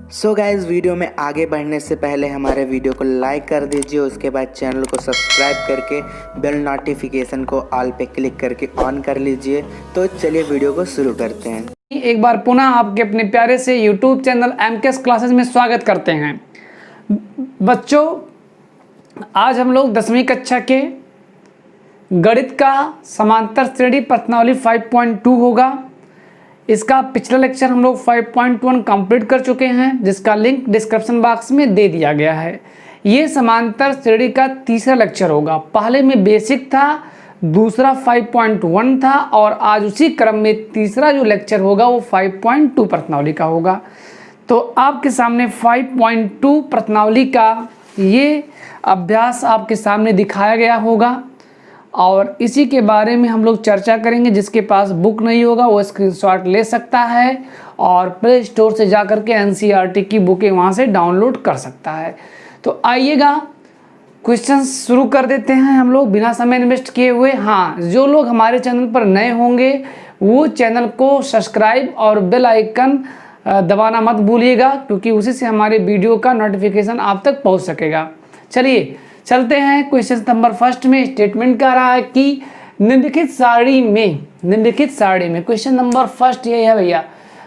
So guys, video में आगे बढ़ने से पहले हमारे वीडियो को लाइक कर दीजिए। उसके बाद चैनल को सब्सक्राइब करके बेल नोटिफिकेशन को ऑल पे क्लिक करके ऑन कर लीजिए। तो चलिए वीडियो को शुरू करते हैं। एक बार पुनः आपके अपने प्यारे से YouTube चैनल MKS क्लासेस में स्वागत करते हैं। बच्चों, आज हम लोग 10वीं कक्षा के गणित का समांतर श्रेणी प्रश्नावली 5.2 होगा। इसका पिछला लेक्चर हम लोग 5.1 कंप्लीट कर चुके हैं, जिसका लिंक डिस्क्रिप्शन बॉक्स में दे दिया गया है। ये समांतर श्रेणी का तीसरा लेक्चर होगा। पहले में बेसिक था, दूसरा 5.1 था और आज उसी क्रम में तीसरा जो लेक्चर होगा वो 5.2 प्रश्नावली का होगा। तो आपके सामने 5.2 प्रश्नावली का ये अभ्यास आपके सामने दिखाया गया होगा और इसी के बारे में हम लोग चर्चा करेंगे। जिसके पास बुक नहीं होगा वो स्क्रीनशॉट ले सकता है और प्ले स्टोर से जा कर के NCERT की बुकें वहाँ से डाउनलोड कर सकता है। तो आइएगा क्वेश्चन शुरू कर देते हैं हम लोग बिना समय इन्वेस्ट किए हुए। हाँ, जो लोग हमारे चैनल पर नए होंगे वो चैनल को सब्सक्राइब और बेल आइकन दबाना मत भूलिएगा, क्योंकि उसी से हमारे वीडियो का नोटिफिकेशन आप तक पहुँच सकेगा। चलिए चलते हैं। क्वेश्चन नंबर फर्स्ट में स्टेटमेंट कह रहा है कि निम्नलिखित सारणी में क्वेश्चन नंबर फर्स्ट ये है भैया,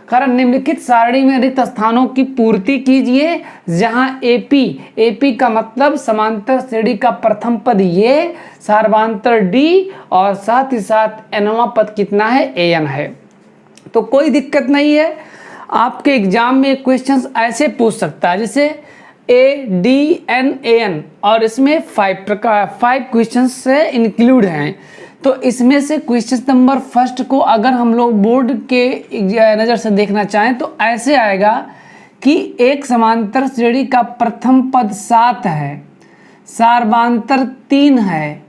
कारण निम्नलिखित सारणी में रिक्त स्थानों की पूर्ति कीजिए जहां AP का मतलब समांतर श्रेणी का प्रथम पद ये, सार्वधातुक D और साथ ही साथ nवां पद कितना है, AN है। तो कोई दिक्कत नहीं है, आपके एग्जाम में क्वेश्चंस ऐसे पूछ सकता है जैसे ADNAN और इसमें 5 क्वेश्चंस से इंक्लूड हैं। तो इसमें से क्वेश्चन नंबर फर्स्ट को अगर हम लोग बोर्ड के नज़र से देखना चाहें तो ऐसे आएगा कि एक समांतर श्रेणी का प्रथम पद 7 है, सार्वधातुक 3 है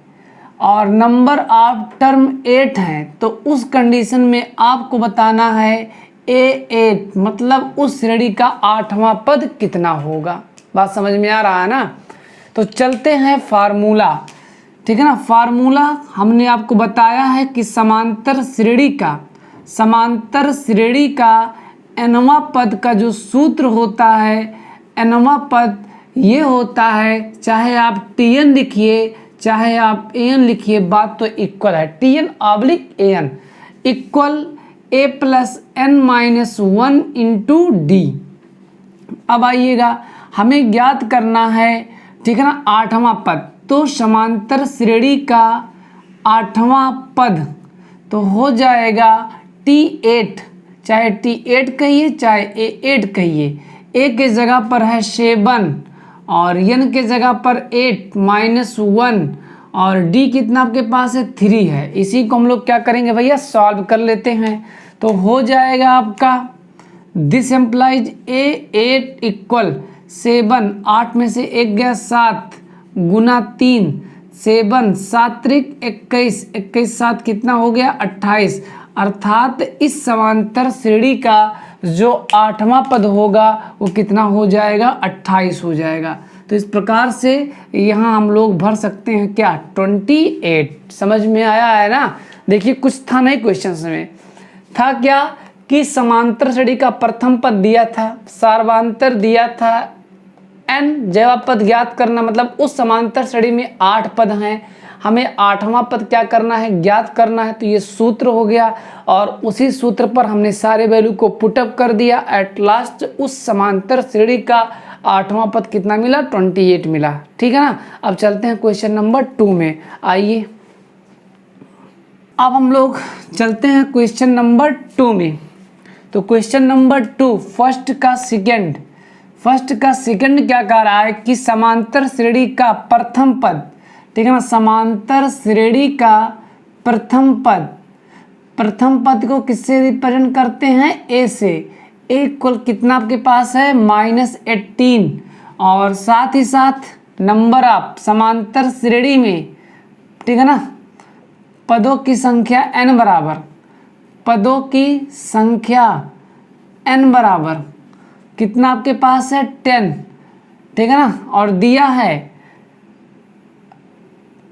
और नंबर ऑफ टर्म 8 है। तो उस कंडीशन में आपको बताना है A8 मतलब उस श्रेणी का 8वां पद कितना होगा। बात समझ में आ रहा है ना। तो चलते हैं फार्मूला, ठीक है ना। फार्मूला हमने आपको बताया है कि समांतर श्रेणी का nवां पद का जो सूत्र होता है, nवां पद ये होता है, चाहे आप TN लिखिए चाहे आप AN लिखिए, बात तो इक्वल है। TN/AN equal A + n-1 × D। अब आइएगा, हमें ज्ञात करना है, ठीक है ना, 8वां पद। तो समांतर श्रेणी का 8वां पद तो हो जाएगा T8, चाहे T8 कहिए चाहे A8 कहिए। A के जगह पर है 7 और N के जगह पर 8 -1 और D कितना आपके पास है, 3 है। इसी को हम लोग क्या करेंगे भैया, सॉल्व कर लेते हैं। तो हो जाएगा आपका दिस एम्प्लाइज A8 इक्वल 7, 8 में से 1 गया 7 गुना 3, 7 7 × 21, 21 7 कितना हो गया, 28। अर्थात इस समांतर श्रेणी का जो 8वां पद होगा वो कितना हो जाएगा, 28 हो जाएगा। तो इस प्रकार से यहाँ हम लोग भर सकते हैं क्या, 28। समझ में आया है ना। देखिए कुछ था नहीं क्वेश्चन में, था क्या कि समांतर श्रेणी का प्रथम पद दिया था, सार्वधातुक दिया था, n जवाब पद ज्ञात करना, मतलब उस समांतर श्रेणी में 8 पद हैं, हमें 8वां पद क्या करना है, ज्ञात करना है। तो ये सूत्र हो गया और उसी सूत्र पर हमने सारे वैल्यू को पुटअप कर दिया। एट लास्ट उस समांतर श्रेणी का 8वां पद कितना मिला, 28 मिला। ठीक है ना। अब चलते हैं क्वेश्चन नंबर 2 में। आइए अब हम लोग चलते हैं क्वेश्चन नंबर 2 में। तो क्वेश्चन नंबर 2 फर्स्ट का सेकंड क्या कह रहा है कि समांतर श्रेणी का प्रथम पद, ठीक है ना, समांतर श्रेणी का प्रथम पद को किससे रिप्रेजेंट करते हैं, A से। A इक्वल कितना आपके पास है, -18 और साथ ही साथ नंबर ऑफ समांतर श्रेणी में, ठीक है ना, पदों की संख्या n बराबर कितना आपके पास है, 10, ठीक है ना। और दिया है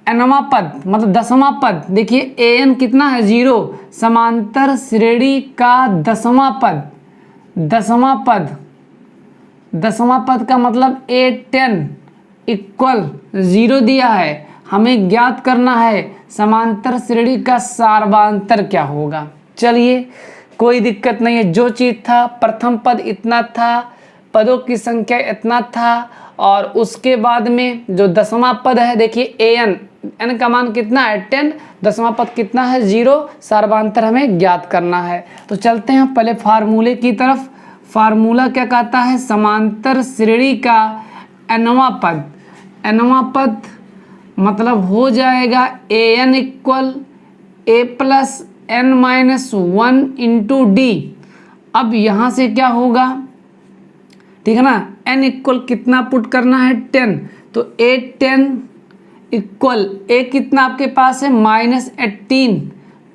nवां पद मतलब 10वां पद। देखिए AN कितना है, 0। समांतर श्रेणी का 10वां पद दसवां पद का मतलब A10 इक्वल 0 दिया है, हमें ज्ञात करना है समांतर श्रेणी का सार्वंतर क्या होगा। चलिए कोई दिक्कत नहीं है, जो चीज़ था प्रथम पद इतना था, पदों की संख्या इतना था, और उसके बाद में जो दसवां पद है देखिए एन का मान कितना है 10, दसवां पद कितना है 0, सार्वंतर हमें ज्ञात करना है। तो चलते हैं पहले फार्मूले की तरफ। फार्मूला क्या कहता है, समांतर श्रेणी का nवां पद मतलब हो जाएगा an equal a plus n minus 1 into D. अब यहाँ से क्या होगा, ठीक है ना, n इक्वल कितना पुट करना है 10, तो A10 इक्वल a कितना आपके पास है -18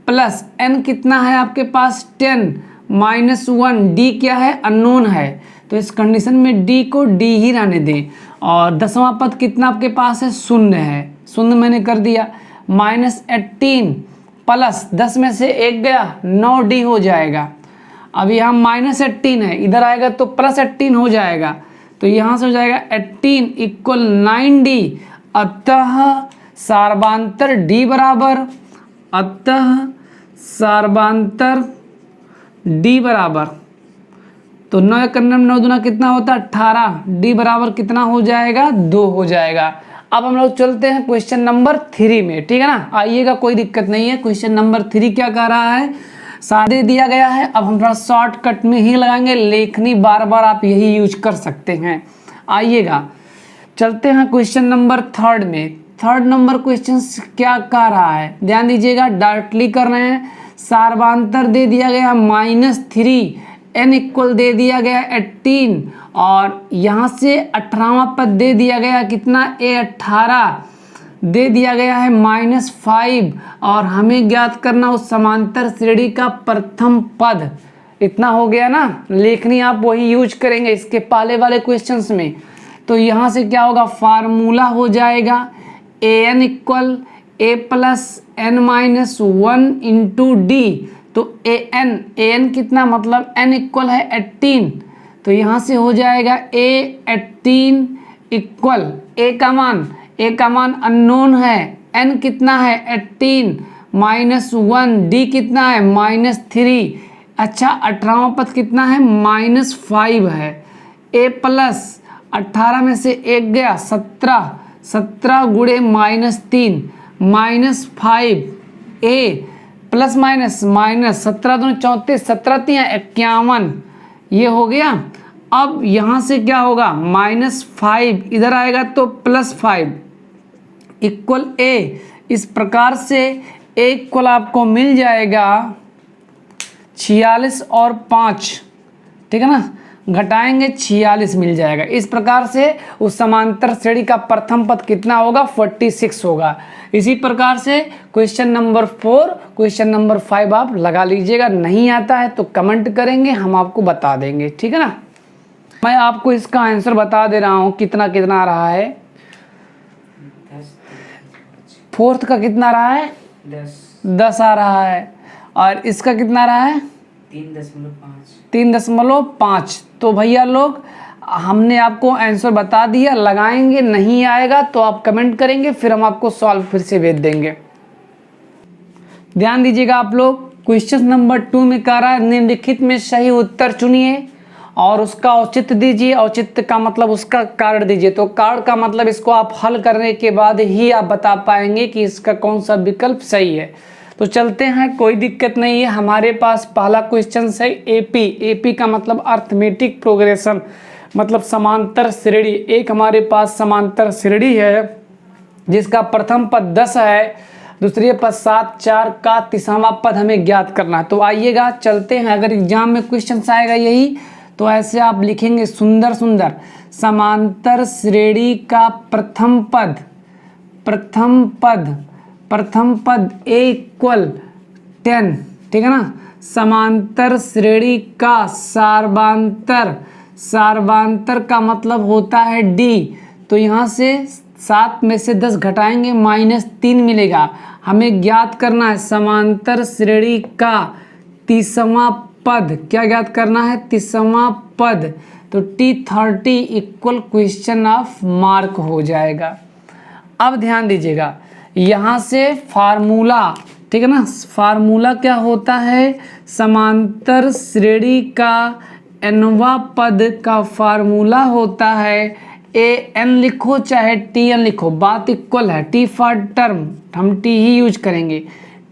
प्लस n कितना है आपके पास 10 माइनस 1, d क्या है अननोन है, तो इस कंडीशन में d को d ही रहने दें। और दसवां पद कितना आपके पास है 0 है, 0 मैंने कर दिया, -18 प्लस 10 में से 1 गया 9d हो जाएगा। अब यहाँ -18 है, इधर आएगा तो +18 हो जाएगा, तो यहाँ से हो जाएगा 18 इक्वल 9d। अतः सार्वंतर d बराबर, अतः सार्वंतर d बराबर, तो 9 करने में 9 दूना कितना होता है 18, d बराबर कितना हो जाएगा 2 हो जाएगा। अब हम लोग चलते हैं क्वेश्चन नंबर 3 में, ठीक है ना, आइएगा कोई दिक्कत नहीं है। क्वेश्चन नंबर 3 क्या कह रहा है, सादे दिया गया है, अब हम थोड़ा शॉर्टकट में ही लगाएंगे, लेखनी बार बार आप यही यूज कर सकते हैं। आइएगा चलते हैं क्वेश्चन नंबर 3 में। 3 नंबर क्वेश्चन क्या कह रहा है, ध्यान दीजिएगा, डायरेक्टली कर रहे हैं। सार्वंतर दे दिया गया -3, n इक्वल दे दिया गया 18, और यहाँ से 18वां पद दे दिया गया कितना A18 दे दिया गया है -5, और हमें ज्ञात करना उस समांतर श्रेणी का प्रथम पद। इतना हो गया ना, लेखनी आप वही यूज करेंगे इसके पहले वाले क्वेश्चंस में। तो यहाँ से क्या होगा, फार्मूला हो जाएगा an equal a plus n minus 1 into D. तो an कितना मतलब n इक्वल है 18, तो यहाँ से हो जाएगा A18 इक्वल a का मान अननोन है, n कितना है 18 माइनस 1, d कितना है -3। अच्छा 18वां पद कितना है -5 है, a प्लस 18 में से 1 गया 17 गुणे -3 -5 a प्लस माइनस 17 दूनी 34, 17 3 51, ये हो गया। अब यहाँ से क्या होगा -5 इधर आएगा तो +5 इक्वल a। इस प्रकार से a इक्वल आपको मिल जाएगा 46 और 5, ठीक है ना, घटाएंगे 46 मिल जाएगा। इस प्रकार से उस समांतर श्रेणी का प्रथम पद कितना होगा 46 होगा। इसी प्रकार से क्वेश्चन नंबर 4, क्वेश्चन नंबर 5 आप लगा लीजिएगा, नहीं आता है तो कमेंट करेंगे, हम आपको बता देंगे, ठीक है ना। मैं आपको इसका आंसर बता दे रहा हूँ कितना कितना आ रहा है। 4th का कितना रहा है 10 आ रहा है, और इसका कितना आ रहा है 3.5। तो भैया लोग हमने आपको आंसर बता दिया, लगाएंगे, नहीं आएगा तो आप कमेंट करेंगे, फिर हम आपको सॉल्व फिर से भेज देंगे। ध्यान दीजिएगा आप लोग, क्वेश्चन नंबर 2 में कह रहा है निम्नलिखित में सही उत्तर चुनिए और उसका औचित्य दीजिए। औचित्य का मतलब उसका कारण दीजिए, तो कारण का मतलब इसको आप हल करने के बाद ही आप बता पाएंगे कि इसका कौन सा विकल्प सही है। तो चलते हैं, कोई दिक्कत नहीं है। हमारे पास पहला क्वेश्चन है एपी का मतलब अर्थमेटिक प्रोग्रेशन, मतलब समांतर श्रेणी। एक हमारे पास समांतर श्रेणी है जिसका प्रथम पद 10 है, दूसरे पद 7, 4 का तीसरा पद हमें ज्ञात करना है। तो आइएगा चलते हैं, अगर एग्जाम में क्वेश्चन आएगा यही तो ऐसे आप लिखेंगे सुंदर सुंदर, समांतर श्रेणी का प्रथम पद a इक्वल 10, ठीक है ना। समांतर श्रेणी का सार्वंतर का मतलब होता है d। तो यहाँ से 7 में से 10 घटाएंगे -3 मिलेगा। हमें ज्ञात करना है समांतर श्रेणी का तीसरा पद क्या ज्ञात करना है, 30वां पद। तो T30 equal question of mark हो जाएगा। अब ध्यान दीजिएगा, यहाँ से फार्मूला, ठीक है ना, फार्मूला क्या होता है, समांतर श्रेणी का nवां पद का फार्मूला होता है an लिखो चाहे tn लिखो, बात इक्वल है। t फॉर टर्म हम t ही यूज करेंगे।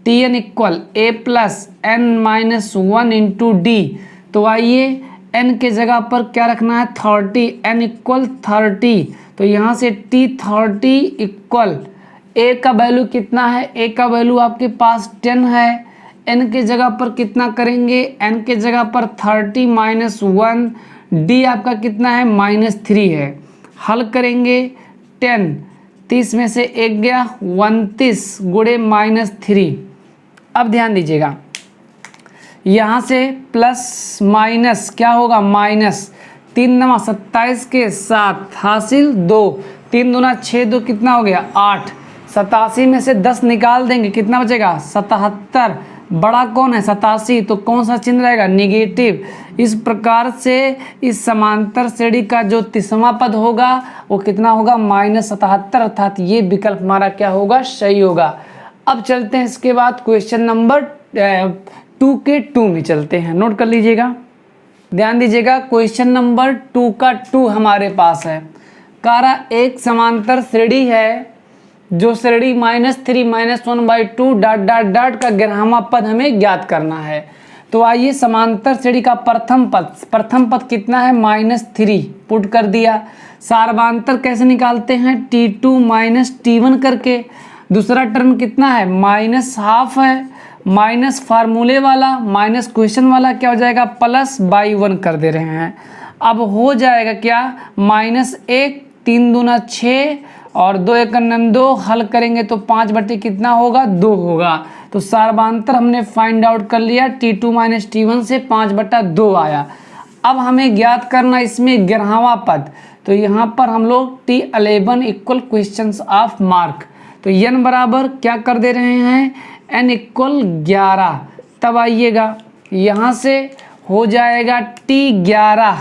tn equal a plus n minus 1 into D. तो आइए n के जगह पर क्या रखना है, 30, n इक्वल 30। तो यहाँ से T30 इक्वल a का वैल्यू कितना है, a का वैल्यू आपके पास 10 है। n के जगह पर कितना करेंगे, n के जगह पर 30 माइनस 1, d आपका कितना है, -3 है। हल करेंगे 10, 30 में से 1 गया, 29 गुणे -3। अब ध्यान दीजिएगा, यहाँ से प्लस माइनस क्या होगा, माइनस 3 9 27 के साथ हासिल 2, 3 दूना 6, 2 कितना हो गया 8। 87 में से 10 निकाल देंगे, कितना बचेगा 77। बड़ा कौन है 87, तो कौन सा चिन्ह रहेगा, निगेटिव। इस प्रकार से इस समांतर श्रेणी का जो 30वां पद होगा वो कितना होगा, -77, अर्थात ये विकल्प हमारा क्या होगा, सही होगा। अब चलते हैं इसके बाद क्वेश्चन नंबर 2 के 2 में चलते हैं, नोट कर लीजिएगा, ध्यान दीजिएगा। क्वेश्चन नंबर 2 का 2 हमारे पास है। कारा एक समांतर श्रेणी है जो श्रेणी -3 -1/2 डॉट डॉट डॉट का 11वां पद हमें ज्ञात करना है। तो आइए समांतर श्रेणी का प्रथम पद कितना है, -3 पुट कर दिया। सार्वंतर कैसे निकालते हैं, T2 माइनस T1 करके। दूसरा टर्म कितना है, -½ है, माइनस फार्मूले वाला माइनस क्वेश्चन वाला क्या हो जाएगा, +/1 कर दे रहे हैं। अब हो जाएगा क्या, -1, 3 दूना 6 और 2 × 2, हल करेंगे तो 5/, कितना होगा, 2 होगा। तो सार्वंतर हमने फाइंड आउट कर लिया, T2 माइनस T1 से 5/2 आया। अब हमें ज्ञात करना इसमें 11वां पद। तो यहाँ पर हम लोग T11 equal question of mark. तो n बराबर क्या कर दे रहे हैं, n इक्वल 11। तब आइएगा यहाँ से हो जाएगा T11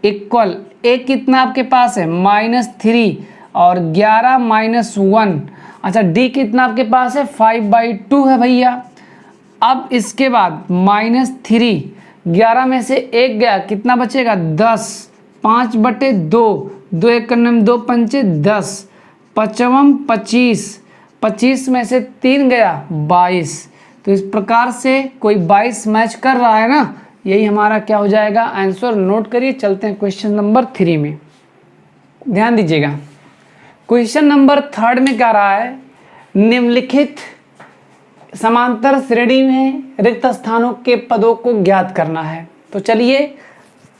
इक्वल a कितना आपके पास है, -3 और 11 - 1। अच्छा d कितना आपके पास है, 5/2 है भैया। अब इसके बाद -3, 11 में से 1 गया, कितना बचेगा 10, 5/2, 2 × 2 = 10, 5 25, 25 में से 3 गया 22। तो इस प्रकार से कोई 22 मैच कर रहा है ना, यही हमारा क्या हो जाएगा, आंसर। नोट करिए, चलते हैं क्वेश्चन नंबर 3 में, ध्यान दीजिएगा। क्वेश्चन नंबर 3 में क्या रहा है, निम्नलिखित समांतर श्रेणी में रिक्त स्थानों के पदों को ज्ञात करना है। तो चलिए,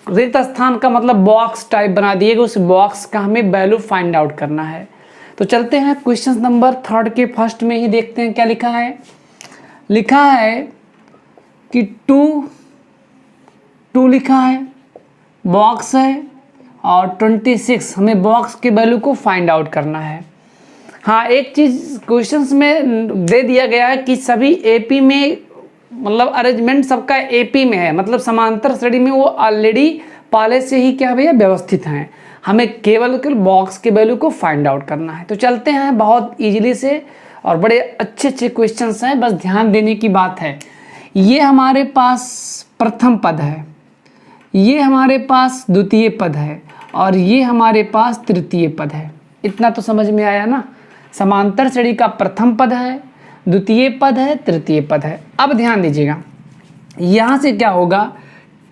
रिक्त स्थान का मतलब बॉक्स टाइप बना दिएगा, उस बॉक्स का हमें वैल्यू फाइंड आउट करना है। तो चलते हैं क्वेश्चन नंबर 3 के फर्स्ट में ही देखते हैं क्या लिखा है। लिखा है कि 2 लिखा है, बॉक्स है और 26, हमें बॉक्स के वैल्यू को फाइंड आउट करना है। हाँ, एक चीज़ क्वेश्चंस में दे दिया गया है कि सभी एपी में, मतलब अरेंजमेंट सबका एपी में है, मतलब समांतर श्रेणी में वो ऑलरेडी पहले से ही क्या भैया व्यवस्थित हैं। हमें केवल बॉक्स के वैल्यू को फाइंड आउट करना है। तो चलते हैं, बहुत इजीली से और बड़े अच्छे अच्छे क्वेश्चंस हैं, बस ध्यान देने की बात है। ये हमारे पास प्रथम पद है, ये हमारे पास द्वितीय पद है और ये हमारे पास तृतीय पद है। इतना तो समझ में आया ना, समांतर श्रेणी का प्रथम पद है, द्वितीय पद है, तृतीय पद है। अब ध्यान दीजिएगा, यहाँ से क्या होगा,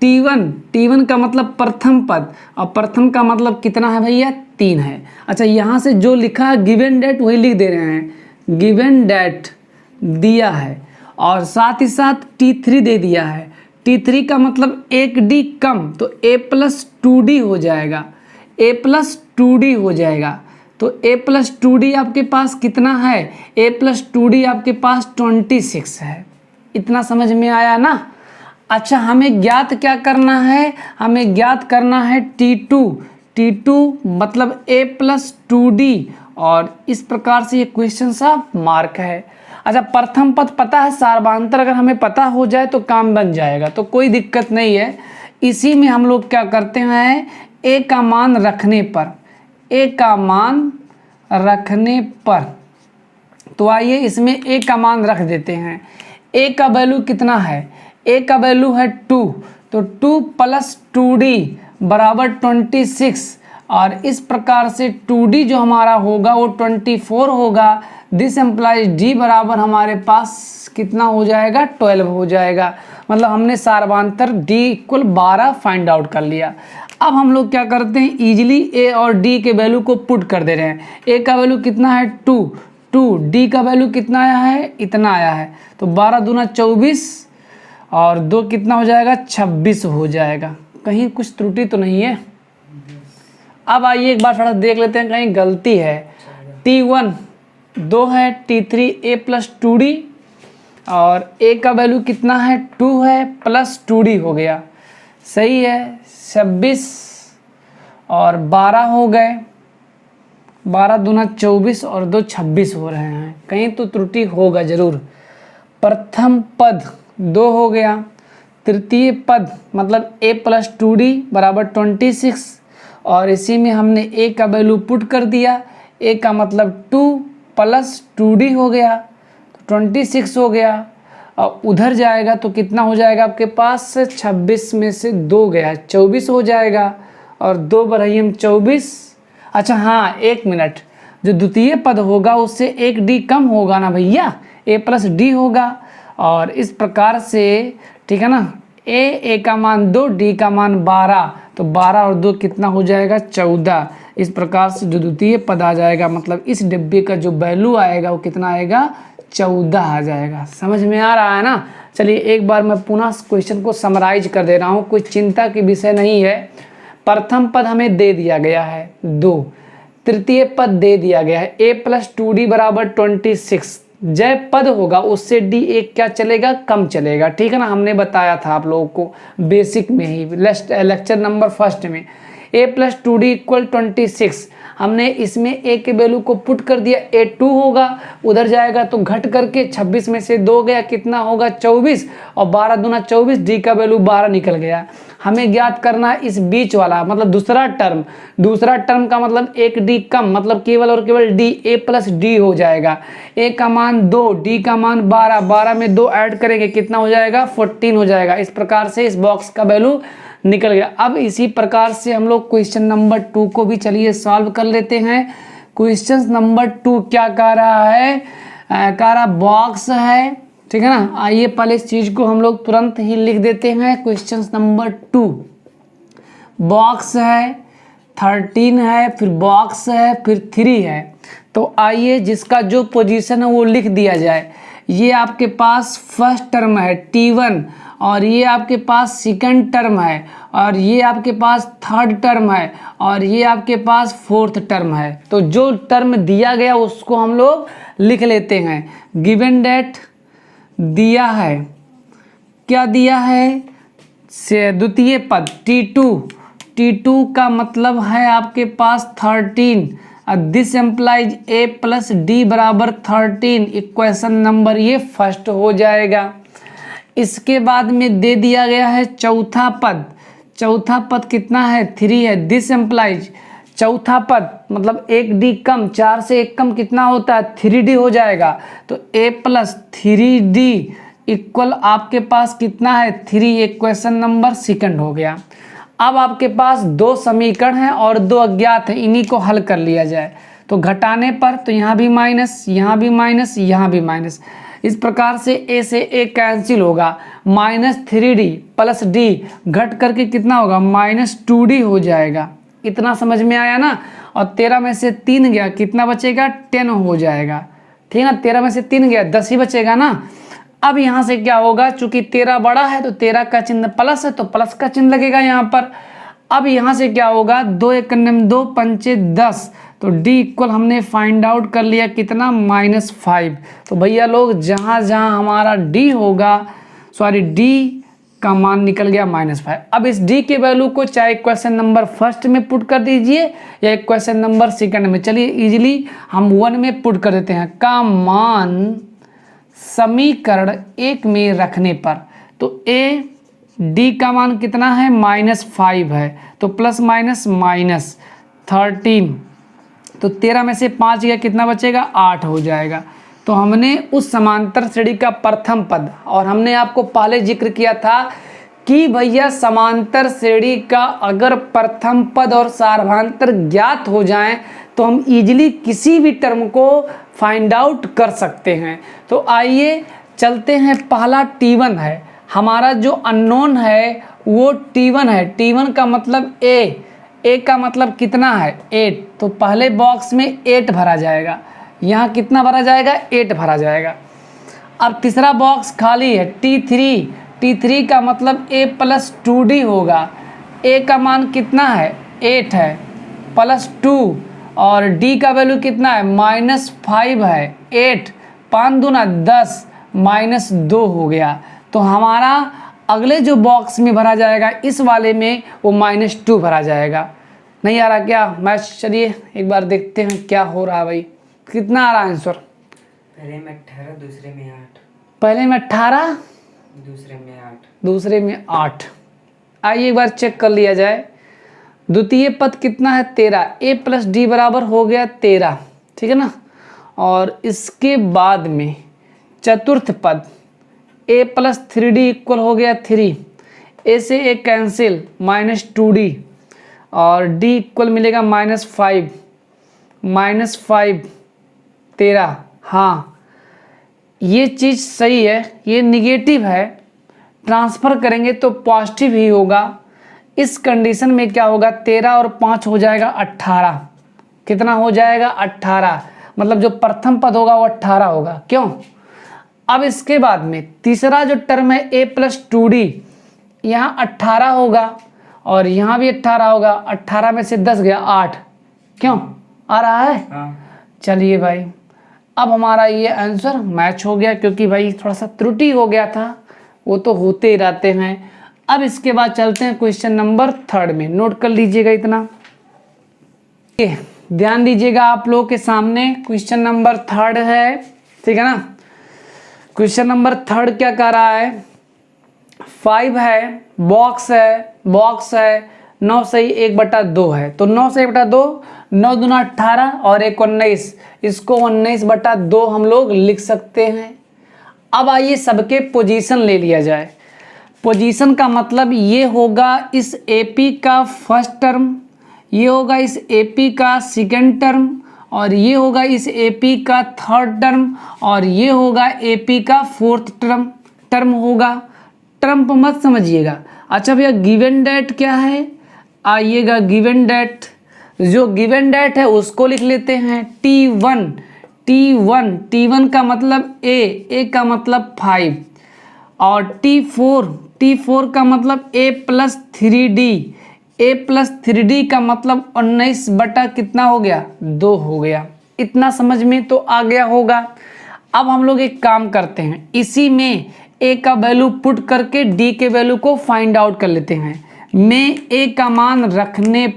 T1 का मतलब प्रथम पद, और प्रथम का मतलब कितना है भैया, 3 है। अच्छा, यहाँ से जो लिखा है गिवन डेट वही लिख दे रहे हैं, गिवन डेट दिया है और साथ ही साथ T3 दे दिया है। T3 का मतलब 1D कम, तो A+2D हो जाएगा, A+2D हो जाएगा। तो A+2D आपके पास कितना है, A+2D आपके पास 26 है। इतना समझ में आया ना। अच्छा, हमें ज्ञात क्या करना है, हमें ज्ञात करना है T2 मतलब A+2D, और इस प्रकार से ये क्वेश्चन सा मार्क है। अच्छा, प्रथम पद पता है, सार्वधातुक अगर हमें पता हो जाए तो काम बन जाएगा, तो कोई दिक्कत नहीं है। इसी में हम लोग क्या करते हैं, ए का मान रखने पर, ए का मान रखने पर, तो आइए इसमें ए का मान रख देते हैं। ए का वैल्यू कितना है, ए का वैल्यू है 2, तो 2 + 2d बराबर 26, और इस प्रकार से 2d जो हमारा होगा वो 24 होगा। दिस एम्प्लाइज d बराबर हमारे पास कितना हो जाएगा, 12 हो जाएगा। मतलब हमने सार्वधातुक d = 12 फाइंड आउट कर लिया। अब हम लोग क्या करते हैं, इजीली a और d के वैल्यू को पुट कर दे रहे हैं। a का वैल्यू कितना है 2, d का वैल्यू कितना आया है, इतना आया है, तो 12 दूना 24 और 2 कितना हो जाएगा, 26 हो जाएगा। कहीं कुछ त्रुटि तो नहीं है। अब आइए एक बार थोड़ा देख लेते हैं कहीं गलती है। T1 2 है, T3 a + 2d, और a का वैल्यू कितना है 2 है प्लस 2d हो गया, सही है। 26 और 12 हो गए, 12 दूना 24 और 2 26 हो रहे हैं, कहीं तो त्रुटि होगा जरूर। प्रथम पद 2 हो गया, तृतीय पद मतलब a + 2d बराबर 26, और इसी में हमने a का वैल्यू पुट कर दिया। a का मतलब 2 + 2d हो गया, तो 26 हो गया, और उधर जाएगा तो कितना हो जाएगा आपके पास, 26 में से 2 गया 24 हो जाएगा, और 2 बरहिम 24। अच्छा हाँ, 1 मिनट, जो द्वितीय पद होगा उससे 1 d कम होगा ना भैया, a + d होगा, और इस प्रकार से ठीक है ना, a का मान 2, d का मान 12, तो 12 और 2 कितना हो जाएगा, 14। इस प्रकार से जो द्वितीय पद आ जाएगा, मतलब इस डिब्बे का जो वैल्यू आएगा वो कितना आएगा, 14 आ जाएगा। समझ में आ रहा है ना। चलिए एक बार मैं पुनः क्वेश्चन को समराइज कर दे रहा हूँ, कोई चिंता की विषय नहीं है। प्रथम पद हमें दे दिया गया है 2, तृतीय पद दे दिया गया है a + 2d बराबर 26, जय पद होगा उससे d एक क्या चलेगा, कम चलेगा, ठीक है ना। हमने बताया था आप लोगों को बेसिक में ही, लेक्चर नंबर 1 में। a + 2d = 26, हमने इसमें a के वैल्यू को पुट कर दिया, a 2 होगा, उधर जाएगा तो घट करके 26 में से 2 गया, कितना होगा 24, और 12 दूना 24, d का वैल्यू 12 निकल गया। हमें ज्ञात करना है इस बीच वाला, मतलब दूसरा टर्म का मतलब 1 d कम, मतलब केवल और केवल d, a + d हो जाएगा। a का मान 2, d का मान 12, 12 में 2 ऐड करेंगे कितना हो जाएगा, 14 हो जाएगा। इस प्रकार से इस बॉक्स का वैल्यू निकल गया। अब इसी प्रकार से हम लोग क्वेश्चन नंबर 2 को भी चलिए सॉल्व कर लेते हैं। क्वेश्चन नंबर 2 क्या कह रहा है, कह रहा बॉक्स है, ठीक है ना। आइए पहले इस चीज को हम लोग तुरंत ही लिख देते हैं। क्वेश्चन नंबर 2, बॉक्स है, 13 है, फिर बॉक्स है, फिर 3 है। तो आइए जिसका जो पोजीशन है वो लिख दिया जाए। ये आपके पास फर्स्ट टर्म है T1, और ये आपके पास सेकंड टर्म है, और ये आपके पास थर्ड टर्म है, और ये आपके पास फोर्थ टर्म है। तो जो टर्म दिया गया उसको हम लोग लिख लेते हैं। गिवन डेट दिया है, क्या दिया है, से द्वितीय पद T2 का मतलब है आपके पास 13, दिस एम्प्लाइज a + d बराबर 13, इक्वेशन नंबर ये फर्स्ट हो जाएगा। इसके बाद में दे दिया गया है चौथा पद कितना है, 3 है, दिस एम्प्लाइज चौथा पद मतलब 1 d कम, 4 से 1 कम कितना होता है, 3d हो जाएगा। तो a + 3d इक्वल आपके पास कितना है, 3, इक्वेशन नंबर सेकंड हो गया। अब आपके पास 2 समीकरण हैं और 2 अज्ञात हैं, इन्हीं को हल कर लिया जाए। तो घटाने पर तो यहाँ भी माइनस, यहाँ भी माइनस, यहाँ भी माइनस, इस प्रकार से a से a कैंसिल होगा। -3d + d घट करके कितना होगा, -2d हो जाएगा। इतना समझ में आया ना। और 13 में से 3 गया, कितना बचेगा, 10 हो जाएगा, ठीक है ना। 13 में से 3 गया, 10 ही बचेगा ना। अब यहाँ से क्या होगा, चूंकि 13 बड़ा है तो 13 का चिन्ह प्लस है, तो प्लस का चिन्ह लगेगा यहाँ पर। अब यहाँ से क्या होगा, 2 × 2 = 5 10, तो d इक्वल हमने फाइंड आउट कर लिया कितना, -5। तो भैया लोग जहाँ जहाँ हमारा d होगा, d का मान निकल गया -5। अब इस d के वैल्यू को चाहे इक्वेशन नंबर फर्स्ट में पुट कर दीजिए या इक्वेशन नंबर सेकंड में। चलिए इजीली हम 1 में पुट कर देते हैं। का मान समीकरण 1 में रखने पर, तो ए डी का मान कितना है -5 है, तो प्लस माइनस माइनस 13, तो 13 में से 5 गया, कितना बचेगा 8 हो जाएगा। तो हमने उस समांतर श्रेणी का प्रथम पद, और हमने आपको पहले जिक्र किया था कि भैया समांतर श्रेणी का अगर प्रथम पद और सार्वधांतर ज्ञात हो जाएं तो हम इजीली किसी भी टर्म को फाइंड आउट कर सकते हैं। तो आइए चलते हैं, पहला T1 है हमारा, जो अननोन है वो T1 है। T1 का मतलब ए का मतलब कितना है 8, तो पहले बॉक्स में 8 भरा जाएगा, यहाँ कितना भरा जाएगा 8 भरा जाएगा। अब तीसरा बॉक्स खाली है T3 का मतलब a + 2d होगा, a का मान कितना है 8 है प्लस 2, और d का वैल्यू कितना है -5 है, 8 5 दूना 10 -2 हो गया। तो हमारा अगले जो बॉक्स में भरा जाएगा इस वाले में वो -2 भरा जाएगा। नहीं आ रहा क्या मैच? चलिए एक बार देखते हैं क्या हो रहा है भाई, कितना आ रहा है आंसर? पहले में 18, दूसरे में 8। पहले में 18, दूसरे में 8। दूसरे में 8। आइए एक बार चेक कर लिया जाए। द्वितीय पद कितना है 13, a + d बराबर हो गया 13, ठीक है ना। और इसके बाद में चतुर्थ पद a + 3d इक्वल हो गया 3, a से a कैंसिल -2d, और d इक्वल मिलेगा -5 13। हाँ ये चीज़ सही है, ये निगेटिव है, ट्रांसफ़र करेंगे तो पॉजिटिव ही होगा। इस कंडीशन में क्या होगा 13 और 5 हो जाएगा 18, कितना हो जाएगा 18, मतलब जो प्रथम पद होगा वो 18 होगा। क्यों? अब इसके बाद में तीसरा जो टर्म है a + 2d, यहाँ 18 होगा और यहाँ भी 18 होगा, 18 में से 10 गया 8, क्यों आ रहा है? हाँ। चलिए भाई अब हमारा ये आंसर मैच हो गया, क्योंकि भाई थोड़ा सा त्रुटि हो गया था, वो तो होते ही रहते हैं। अब इसके बाद चलते हैं क्वेश्चन नंबर 3 में, नोट कर लीजिएगा इतना, ध्यान दीजिएगा आप लोगों के सामने क्वेश्चन नंबर 3 है, ठीक है ना। क्वेश्चन नंबर 3 क्या कह रहा है, 5 है, बॉक्स है 9 सही 1/2 है, तो 9 से 1/2, 9 दूना 18 और 1 19, इसको 19/2 हम लोग लिख सकते हैं। अब आइए सबके पोजीशन ले लिया जाए। पोजीशन का मतलब ये होगा इस AP का फर्स्ट टर्म, ये होगा इस AP का सेकेंड टर्म, और ये होगा इस AP का थर्ड टर्म, और ये होगा AP का फोर्थ टर्म होगा। टर्म पर मत समझिएगा। अच्छा भैया गिवन डेट क्या है, आइएगा गिवन डेट, जो गिवन डेट है उसको लिख लेते हैं T1 का मतलब A का मतलब 5, और T4 का मतलब A + 3D का मतलब 19 बटा कितना हो गया 2 हो गया। इतना समझ में तो आ गया होगा। अब हम लोग एक काम करते हैं, इसी में A का वैल्यू पुट करके D के वैल्यू को फाइंड आउट कर लेते हैं। में A का मान रखने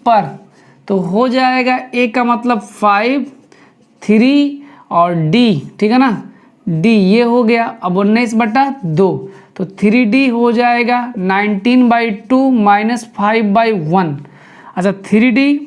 पर तो हो जाएगा A का मतलब 5, 3 और D, ठीक है ना, D ये हो गया। अब 19/2, तो 3D हो जाएगा 19/2 -5/1। अच्छा 3D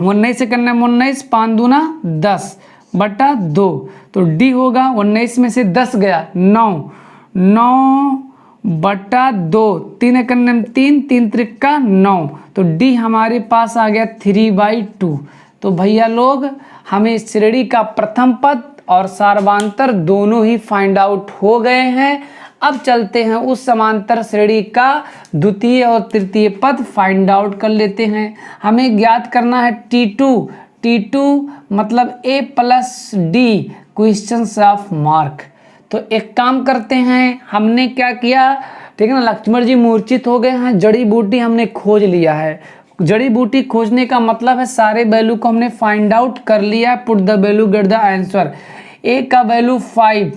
19 से करना है 19, 5 दूना 10/2, तो D होगा 19 में से 10 गया 9/2, 3 करने में 3, 3 त्रिका 9, तो D हमारे पास आ गया 3/2। तो भैया लोग हमें श्रेणी का प्रथम पद और सार्वधांतर दोनों ही फाइंड आउट हो गए हैं। अब चलते हैं उस समांतर श्रेणी का द्वितीय और तृतीय पद फाइंड आउट कर लेते हैं। हमें ज्ञात करना है T2 मतलब A + D questions of mark. तो एक काम करते हैं, हमने क्या किया, ठीक है ना, लक्ष्मण जी मूर्छित हो गए हैं, जड़ी बूटी हमने खोज लिया है। जड़ी बूटी खोजने का मतलब है सारे वैल्यू को हमने फाइंड आउट कर लिया, put the value get the answer. A का वैल्यू 5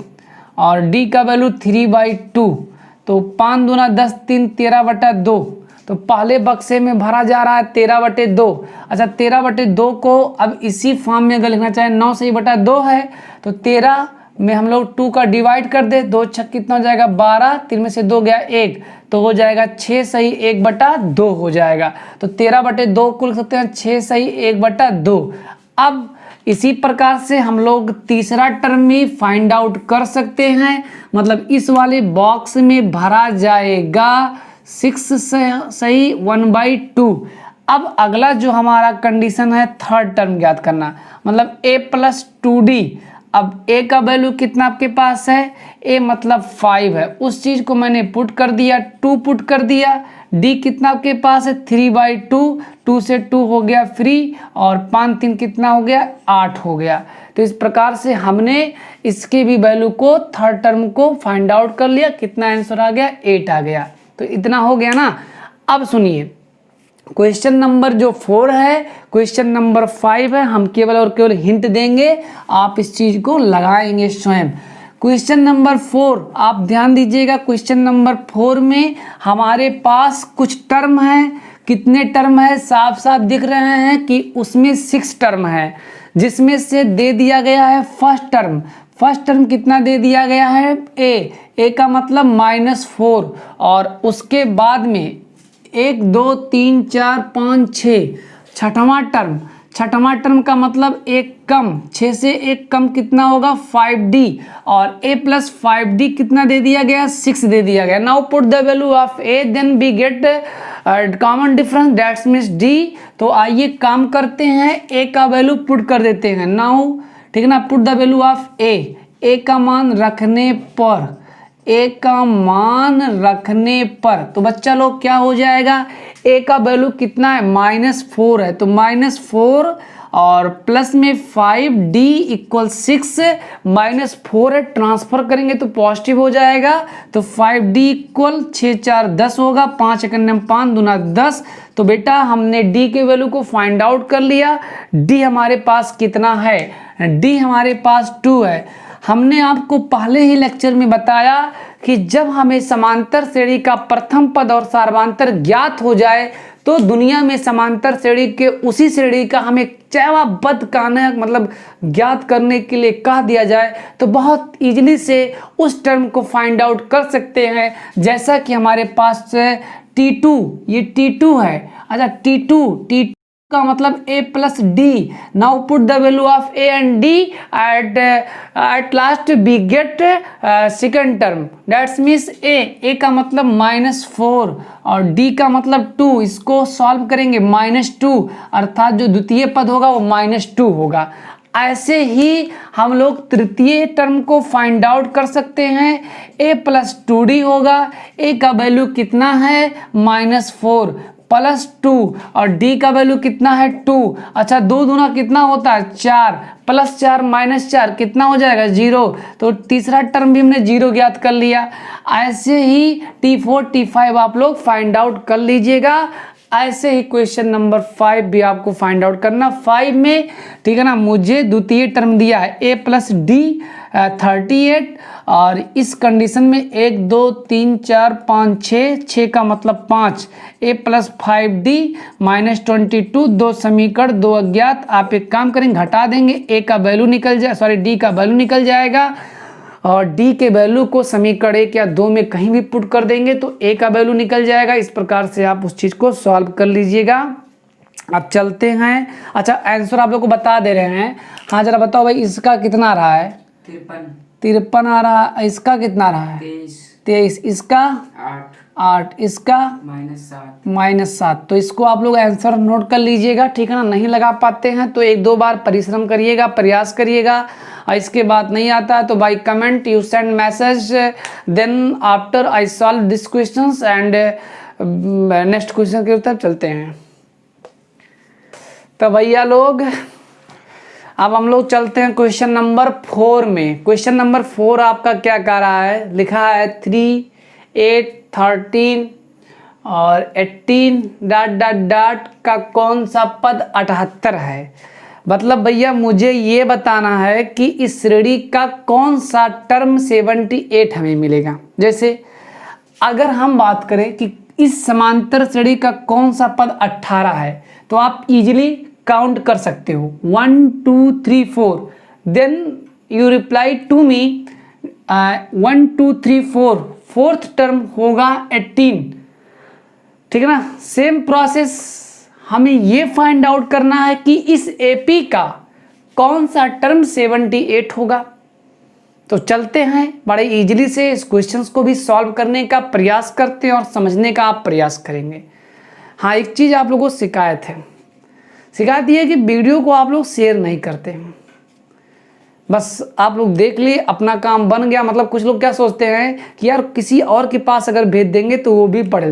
और D का वैल्यू 3/2, तो 5 दूना 10, 3 13/2, तो पहले बक्से में भरा जा रहा है 13/2। अच्छा 13/2 को अब इसी फॉर्म में अगर लिखना चाहे 9 सही बटा 2 है तो 13 में हम लोग 2 का डिवाइड कर दे, 2 छक कितना हो जाएगा 12, 3 में से 2 गया 1 तो हो जाएगा 6 सही 1/2 हो जाएगा। तो 13/2 को लिख सकते हैं 6 सही 1/2। अब इसी प्रकार से हम लोग तीसरा टर्म भी फाइंड आउट कर सकते हैं, मतलब इस वाले बॉक्स में भरा जाएगा 6 सही 1/2। अब अगला जो हमारा कंडीशन है थर्ड टर्म ज्ञात करना, मतलब a+2d। अब a का वैल्यू कितना आपके पास है, a मतलब 5 है, उस चीज को मैंने पुट कर दिया, 2 पुट कर दिया। d कितना आपके पास है 3/2, 2 से 2 हो गया फ्री और 5 3 कितना हो गया 8 हो गया। तो इस प्रकार से हमने इसके भी वैल्यू को थर्ड टर्म को फाइंड आउट कर लिया, कितना आंसर आ गया 8 आ गया। तो इतना हो गया ना। अब सुनिए क्वेश्चन नंबर जो 4 है, क्वेश्चन नंबर 5 है, हम केवल और केवल हिंट देंगे, आप इस चीज को लगाएंगे स्वयं। क्वेश्चन नंबर 4 आप ध्यान दीजिएगा, क्वेश्चन नंबर 4 में हमारे पास कुछ टर्म है। कितने टर्म है साफ साफ दिख रहे हैं कि उसमें 6 टर्म है, जिसमें से दे दिया गया है फर्स्ट टर्म। फर्स्ट टर्म कितना दे दिया गया है a का मतलब -4 और उसके बाद में 1 2 3 4 5 6 छठवां टर्म का मतलब 1 कम, 6 से 1 कम कितना होगा 5d और a+5d कितना दे दिया गया 6 दे दिया गया। Now put the value of a then we get common difference that's means d। तो आइए काम करते हैं, a का वैल्यू पुट कर देते हैं नाउ, ठीक है ना। Put the value of a का मान रखने पर, a का मान रखने पर तो बच्चा लोग क्या हो जाएगा, a का वैल्यू कितना है -4 है, तो -4 और प्लस में 5d = 6 -4 है, ट्रांसफर करेंगे तो पॉजिटिव हो जाएगा। तो 5d = 6 4 10 होगा, 5 × 5 दूना 10। तो बेटा हमने d के वैल्यू को फाइंड आउट कर लिया। d हमारे पास कितना है, d हमारे पास 2 है। हमने आपको पहले ही लेक्चर में बताया कि जब हमें समांतर श्रेणी का प्रथम पद और सार्वधातुक ज्ञात हो जाए तो दुनिया में समांतर श्रेणी के उसी श्रेणी का हमें चयवाबद्ध कहना मतलब ज्ञात करने के लिए कह दिया जाए तो बहुत इजीली से उस टर्म को फाइंड आउट कर सकते हैं। जैसा कि हमारे पास T2, ये T2 है। अच्छा T2 का मतलब a+d। Now put the value of a and d at last we get second term that's means a का मतलब -4 और d का मतलब 2। इसको सॉल्व करेंगे -2 अर्थात जो द्वितीय पद होगा वो -2 होगा। ऐसे ही हम लोग तृतीय टर्म को फाइंड आउट कर सकते हैं। a+2d होगा, a का वैल्यू कितना है -4 +2 और d का वैल्यू कितना है 2। अच्छा 2 दूना कितना होता है 4, +4 -4 कितना हो जाएगा 0। तो तीसरा टर्म भी हमने 0 ज्ञात कर लिया। ऐसे ही T4 T5 आप लोग फाइंड आउट कर लीजिएगा। ऐसे ही क्वेश्चन नंबर 5 भी आपको फाइंड आउट करना। 5 में ठीक है ना, मुझे द्वितीय टर्म दिया है a+d 38 और इस कंडीशन में 1 2 3 4 5 6 का मतलब 5 a+5d -22 2 समीकरण 2 अज्ञात। आप एक काम करेंगे घटा देंगे, a का वैल्यू निकल जाए d का वैल्यू निकल जाएगा और d के वैल्यू को समीकरण 1 या 2 में कहीं भी पुट कर देंगे तो a का वैल्यू निकल जाएगा। इस प्रकार से आप उस चीज़ को सॉल्व कर लीजिएगा। अब चलते हैं। अच्छा आंसर आप लोग को बता दे रहे हैं। हाँ जरा बताओ भाई इसका कितना रहा है 53 आ रहा है, इसका कितना रहा है 23, इसका 8, इसका -7। तो इसको आप लोग आंसर नोट कर लीजिएगा, ठीक है ना। नहीं लगा पाते हैं तो 1-2 बार परिश्रम करिएगा, प्रयास करिएगा। और इसके बाद नहीं आता है तो by comment you send message then after I solve this questions and next question की तरफ चलते हैं। तो भैया लोग अब हम लोग चलते हैं क्वेश्चन नंबर 4 में। क्वेश्चन नंबर 4 आपका क्या कह रहा है, लिखा है 3 8 13 और 18 ... का कौन सा पद 78 है। मतलब भैया मुझे ये बताना है कि इस श्रेणी का कौन सा टर्म 78 हमें मिलेगा। जैसे अगर हम बात करें कि इस समांतर श्रेणी का कौन सा पद 18 है? तो आप इजीली काउंट कर सकते हो 1 2 3 4, then you reply to me 1 2 3 4, fourth term होगा 18, ठीक है ना। सेम प्रोसेस हमें ये फाइंड आउट करना है कि इस एपी का कौन सा टर्म 78 होगा। तो चलते हैं, बड़े इजीली से इस क्वेश्चंस को भी सॉल्व करने का प्रयास करते हैं और समझने का आप प्रयास करेंगे। हाँ, एक चीज़ आप लोगों को शिकायत है, शिकायत ये है कि वीडियो को आप लोग शेयर नहीं करते हैं। बस आप लोग देख लिए, अपना काम बन गया। मतलब कुछ लोग क्या सोचते हैं कि यार किसी और के पास अगर भेज देंगे तो वो भी पढ़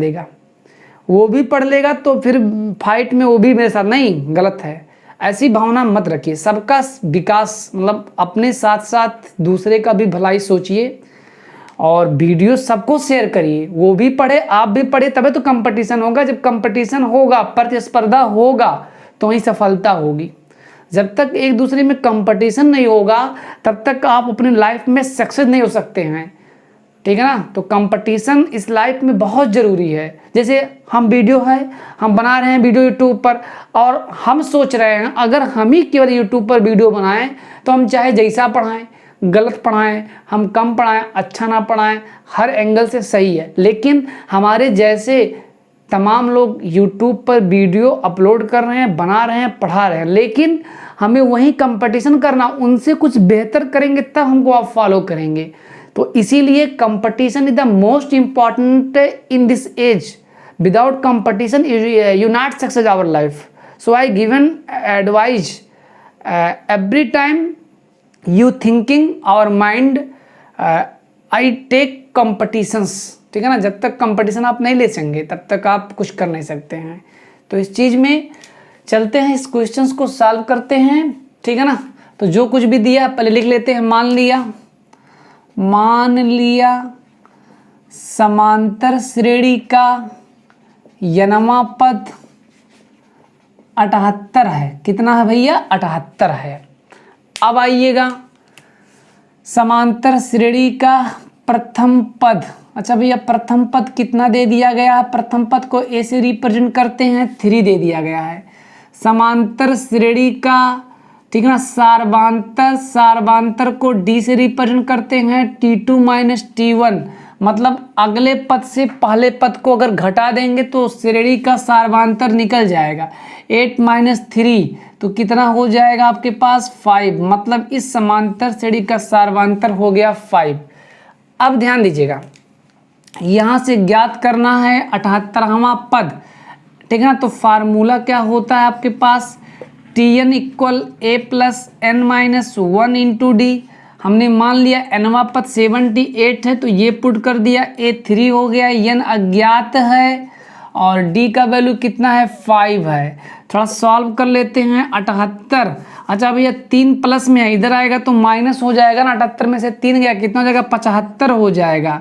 लेगा, तो फिर फाइट में वो भी मेरे साथ, नहीं, गलत है। ऐसी भावना मत रखिए। सबका विकास, मतलब अपने साथ साथ दूसरे का भी भलाई सोचिए और वीडियो सबको शेयर करिए, वो भी पढ़े आप भी पढ़े, तभी तो कंपटीशन होगा। जब कंपटीशन होगा, प्रतिस्पर्धा होगा, तो वहीं सफलता होगी। जब तक एक दूसरे में कंपटीशन नहीं होगा तब तक आप अपनी लाइफ में सक्सेस नहीं हो सकते हैं, ठीक है ना। तो कंपटीशन इस लाइफ में बहुत ज़रूरी है। जैसे हम वीडियो है, हम बना रहे हैं वीडियो यूट्यूब पर, और हम सोच रहे हैं अगर हम ही केवल यूट्यूब पर वीडियो बनाएं तो हम चाहे जैसा पढ़ाएं, गलत पढ़ाएं, हम कम पढ़ाएं, अच्छा ना पढ़ाएं, हर एंगल से सही है। लेकिन हमारे जैसे तमाम लोग यूट्यूब पर वीडियो अपलोड कर रहे हैं, बना रहे हैं, पढ़ा रहे हैं, लेकिन हमें वही कंपटीशन करना, उनसे कुछ बेहतर करेंगे तब हमको आप फॉलो करेंगे। तो इसीलिए competition is the most important in this age. Without competition you not success our life. So I given advise every time you thinking our mind, I take competitions, ठीक है ना। जब तक कंपटीशन आप नहीं ले सकेंगे तब तक आप कुछ कर नहीं सकते हैं। तो इस चीज़ में चलते हैं, इस क्वेश्चंस को सॉल्व करते हैं, ठीक है ना। तो जो कुछ भी दिया पहले लिख लेते हैं। मान लिया समांतर श्रेणी का यनवा पद 78 है। कितना है भैया? 78 है। अब आइएगा समांतर श्रेणी का प्रथम पद। अच्छा भैया, प्रथम पद कितना दे दिया गया है? प्रथम पद को ए से रिप्रेजेंट करते हैं, 3 दे दिया गया है। समांतर श्रेणी का, ठीक है ना, सारवांतर को डी से रिप्रेजेंट करते हैं, T2 माइनस T1। मतलब अगले पद से पहले पद को अगर घटा देंगे तो श्रेणी का सारवांतर निकल जाएगा। 8 माइनस 3 तो कितना हो जाएगा आपके पास? 5। मतलब इस समांतर श्रेणी का सारवांतर हो गया 5। अब ध्यान दीजिएगा, यहाँ से ज्ञात करना है 78वां पद, ठीक है ना। तो फार्मूला क्या होता है आपके पास? Tn equal a plus n minus 1 into D. हमने मान लिया nवा पद 78 है तो ये पुट कर दिया, a 3 हो गया, n अज्ञात है और d का वैल्यू कितना है? 5 है। थोड़ा सॉल्व कर लेते हैं। 78, अच्छा भैया 3 प्लस में है, इधर आएगा तो माइनस हो जाएगा ना। 78 में से 3 गया, कितना हो जाएगा? 75 हो जाएगा।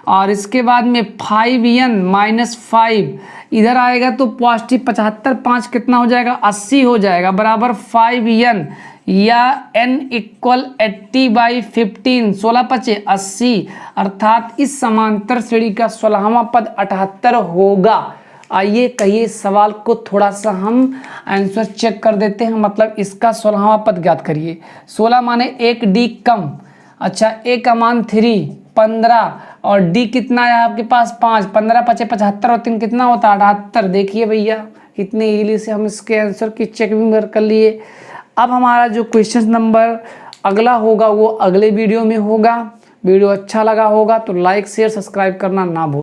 और इसके बाद में 5n माइनस 5 इधर आएगा तो पॉजिटिव 75, 5 कितना हो जाएगा? 80 हो जाएगा, बराबर 5n या n इक्वल 80/15, 16 पचे 80, अर्थात इस समांतर श्रेणी का 16वां पद 78 होगा। आइए कहिए सवाल को थोड़ा सा हम आंसर चेक कर देते हैं। मतलब इसका 16वां पद ज्ञात करिए। 16 माने 1 डी कम, अच्छा a का मान 3, 15 और d कितना है आपके पास? 5, 15 पचे 75 और 3 कितना होता है? 78। देखिए भैया कितने इजीली से हम इसके आंसर की चेक भी कर लिए। अब हमारा जो क्वेश्चन नंबर अगला होगा वो अगले वीडियो में होगा। वीडियो अच्छा लगा होगा तो लाइक शेयर सब्सक्राइब करना ना भूलें।